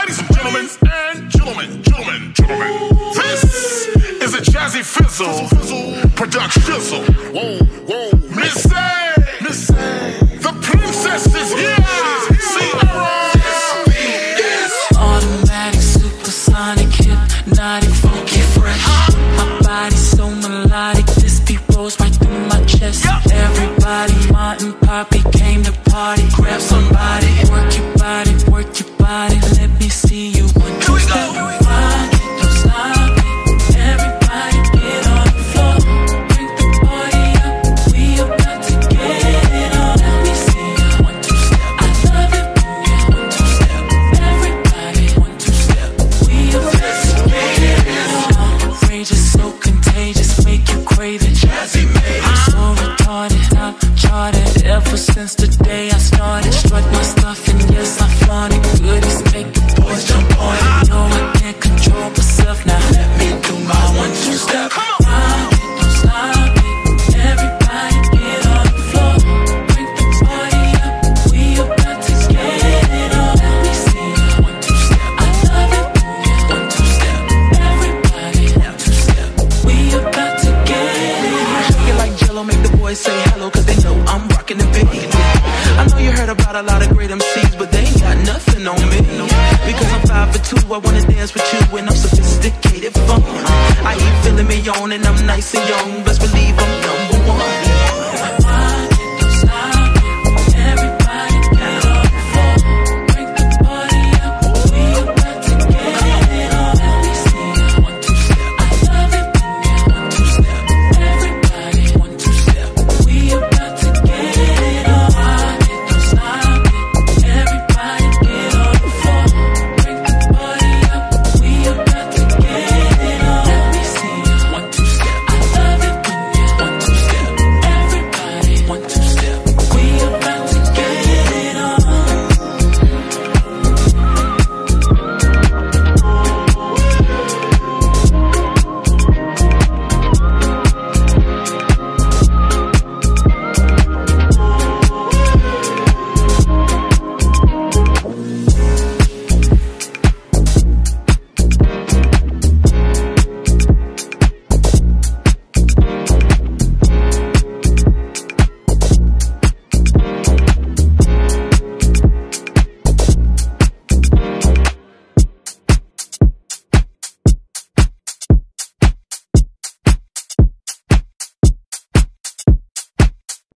Ladies and gentlemen, this is a jazzy fizzle, production shizzle. Whoa, Miss A, the princess is here. Automatic, supersonic, hypnotic, funky, fresh. My body's so melodic, this beat rolls right through my chest. Everybody, Martin, Poppy came to party. Grab somebody, work your body, let me see you. 1, 2, step, rock it, don't stop it. Everybody get on the floor, bring the party up. We about to get it on. Let me see you. 1, 2, step. I love it when you 1, 2, step. Everybody 1, 2, step. We about to get it on. Outrageous, so contagious, make you crave it. Jazzy made it. So retarded, top charted. Ever since the day I started, strut my stuff and yes I flaunt it. Goodies make the boys jump on it. No, I can't control myself now. Let me do my 1, 2 step. Rock it, don't stop it. Everybody get on the floor, bring the party up. We about to get it on. Let me see you. 1, 2 step. I love it when you 1, 2 step. Everybody 1, 2 step. We about to get it on. Shake it like Jello, make the boys say hello, cause they know I'm rocking the beat. I know you heard about a lot of great MCs, but they ain't got nothing on me. Because I'm 5 for 2, I wanna dance with you, and I'm sophisticated fun. I ain't feeling me on, and I'm nice and young. Best believe